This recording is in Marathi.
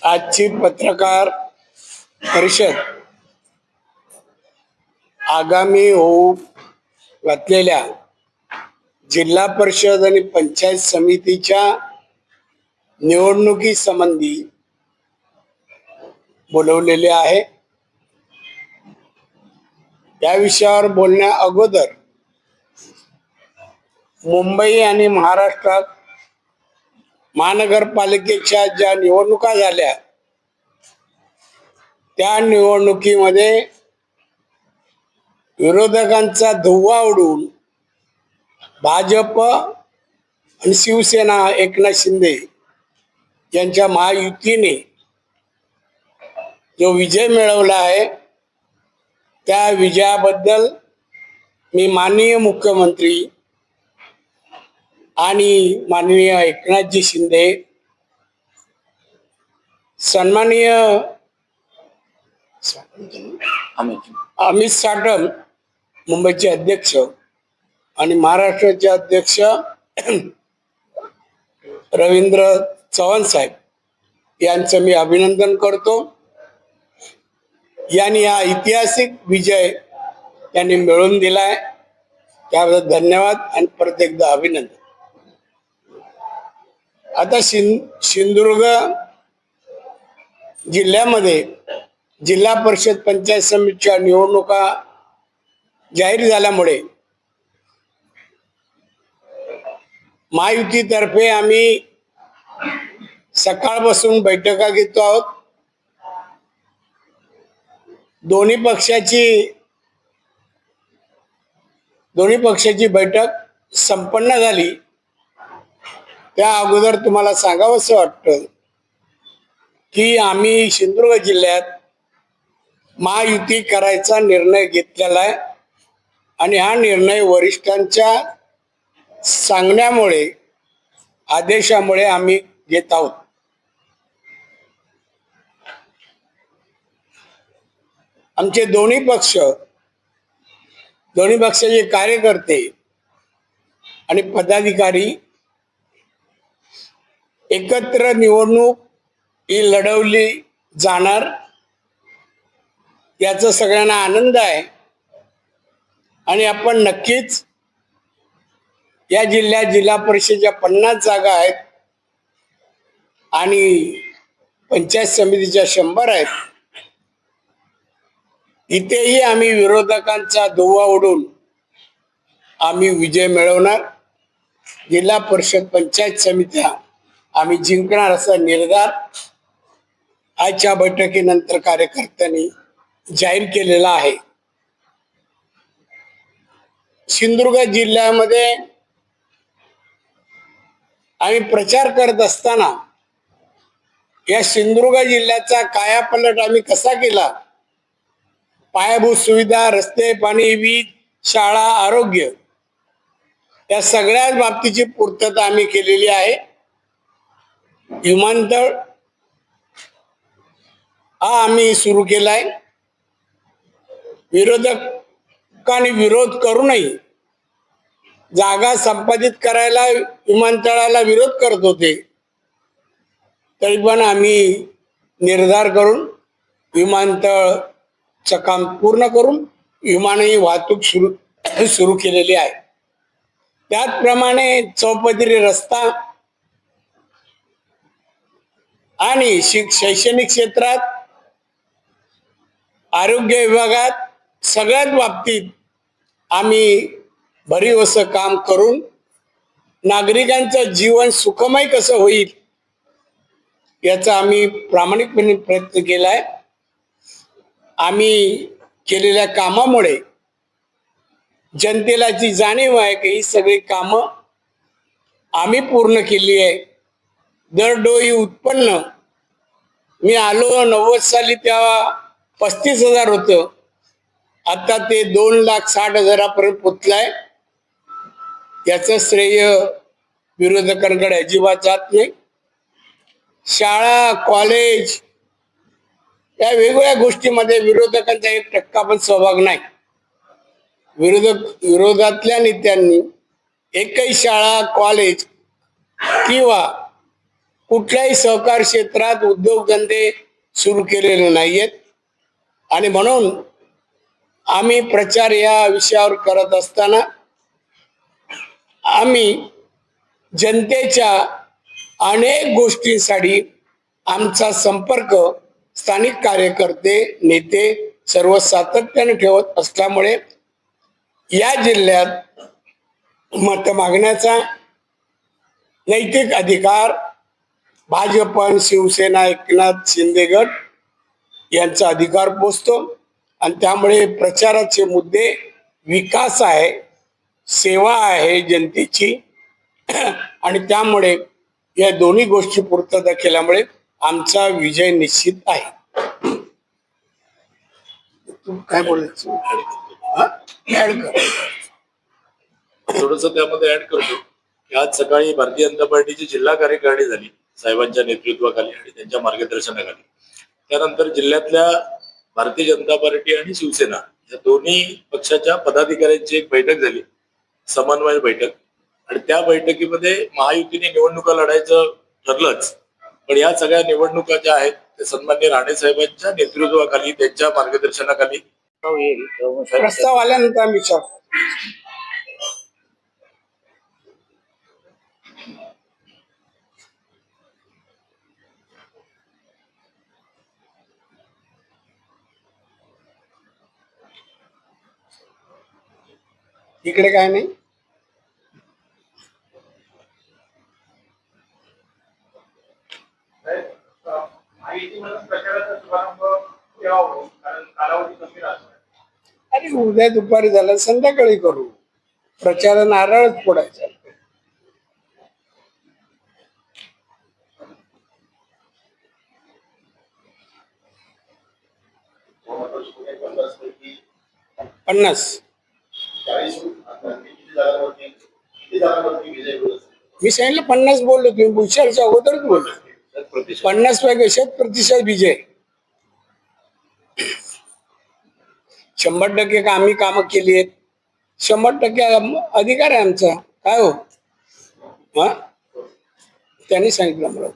आजची पत्रकार परिषद आगामी होऊ घातलेल्या जिल्हा परिषद आणि पंचायत समितीच्या निवडणुकी संबंधी बोलवलेले आहे। या विषयावर बोलण्या अगोदर मुंबई आणि महाराष्ट्रात महानगरपालिकेच्या ज्या निवडणुका झाल्या त्या निवडणुकीमध्ये विरोधकांचा धुव्वा उडवून भाजप आणि शिवसेना एकनाथ शिंदे यांच्या महायुतीने जो विजय मिळवला आहे त्या विजयाबद्दल मी माननीय मुख्यमंत्री आणि माननीय एकनाथजी शिंदे, सन्माननीय अमित साटम मुंबईचे अध्यक्ष आणि महाराष्ट्राचे अध्यक्ष रवींद्र चव्हाण साहेब यांचं मी अभिनंदन करतो। यांनी हा ऐतिहासिक विजय त्यांनी मिळवून दिलाय, त्याबद्दल धन्यवाद आणि परत एकदा अभिनंदन। आता सिंधुदुर्ग जिल्ह्यामध्ये जिल्हा परिषद पंचायत समितीच्या निवडणुका जाहीर झाल्यामुळे महायुतीतर्फे आम्ही सकाळपासून बैठका घेतो आहोत। दोन्ही पक्षाची बैठक संपन्न झाली। त्या अगोदर तुम्हाला सांगावंसं वाटतं की आम्ही सिंधुदुर्ग जिल्ह्यात महायुती करायचा निर्णय घेतलेला आहे आणि हा निर्णय वरिष्ठांच्या सांगण्यामुळे आदेशामुळे आम्ही घेत आहोत। आमचे दोन्ही पक्षाचे कार्यकर्ते आणि पदाधिकारी एकत्र निवडणूक ही लढवली जाणार याचा सगळ्यांना आनंद आहे आणि आपण नक्कीच या जिल्ह्यात जिल्हा परिषदेच्या 50 जागा आहेत आणि पंचायत समितीच्या 100 आहेत। इथेही आम्ही विरोधकांचा धुव्वा उडवून आम्ही विजय मिळवणार। जिल्हा परिषद पंचायत समित्या आम्ही जिंकणार असा निर्धार आजच्या बैठकीनंतर कार्यकर्त्यांनी जाहीर केलेला आहे। सिंधुदुर्ग जिल्ह्यामध्ये आम्ही प्रचार करत असताना या सिंधुदुर्ग जिल्ह्याचा कायापालट आम्ही कसा केला, पायाभूत सुविधा, रस्ते, पाणी, वीज, शाळा, आरोग्य या सगळ्याच बाबतीची पूर्तता आम्ही केलेली आहे। विमानतळ हा आम्ही सुरू केलाय। विरोधकांनी विरोध करूनही जागा संपादित करायला विमानतळाला विरोध करत होते, तरी पण आम्ही निर्धार करून विमानतळचं काम पूर्ण करून विमानही वाहतूक सुरू केलेली आहे। त्याचप्रमाणे चौपदरी रस्ता आणि शैक्षणिक क्षेत्रात, आरोग्य विभागात सगळ्याच बाबतीत आम्ही भरीव असं काम करून नागरिकांचं जीवन सुखमय कसं होईल याचा आम्ही प्रामाणिकपणे प्रयत्न केलाय। आम्ही केलेल्या कामामुळे जनतेला जी जाणीव आहे की ही सगळी कामं आम्ही पूर्ण केली आहे। दरडोई उत्पन्न मी आलो 90 साली तेव्हा 35,000 होतं, आता ते 2,60,000 पोचलाय। याचं श्रेय विरोधकांकडे अजिबात जात नाही। शाळा, कॉलेज या वेगवेगळ्या गोष्टीमध्ये विरोधकांचा 1% पण सहभाग नाही। विरोधातल्या नेत्यांनी एकही शाळा, कॉलेज किंवा कुठल्याही सहकार क्षेत्रात उद्योगधंदे सुरू केलेले नाहीयेत आणि म्हणून आम्ही प्रचार या विषयावर करत असताना आम्ही जनतेच्या अनेक गोष्टींसाठी आमचा संपर्क स्थानिक कार्यकर्ते नेते सर्व सातत्याने ठेवत असल्यामुळे या जिल्ह्यात मत मागण्याचा नैतिक अधिकार भाजप आणि शिवसेना एकनाथ शिंदे गट यांचा अधिकार पोचतो आणि त्यामुळे प्रचाराचे मुद्दे विकास आहे, सेवा आहे जनतेची आणि त्यामुळे या दोन्ही गोष्टी पूर्तता केल्यामुळे आमचा विजय निश्चित आहे. तू काय बोलायचं ऍड कर. थोडस त्यामध्ये ऍड करतो की आज सकाळी भारतीय जनता पार्टीची जिल्हा कार्यकारिणी झाली साहेबांच्या नेतृत्वाखाली आणि त्यांच्या मार्गदर्शनाखाली. त्यानंतर जिल्ह्यातल्या भारतीय जनता पार्टी आणि शिवसेना या दोन्ही पक्षाच्या पदाधिकाऱ्यांची एक बैठक झाली, समन्वय बैठक. आणि त्या बैठकीमध्ये महायुतीने निवडणुका लढायचं ठरलंच, पण या सगळ्या निवडणुका ज्या आहेत ते सन्माननीय राणे साहेबांच्या नेतृत्वाखाली त्यांच्या मार्गदर्शनाखाली प्रस्ताव आल्यानंतर आम्ही इकडे काय नाही. अरे उद्या दुपारी झालं, संध्याकाळी करू. प्रचार नारळच फोडायचा. पन्नास मी सांगितलं 50 बोललो, तुम्ही विचारच्या अगोदरच बोललो. 50 पैकी 100% विजय. 100% आम्ही कामं केली आहेत, 100% अधिकार आहे आमचा. काय हो, हा त्यांनी सांगितलं मला.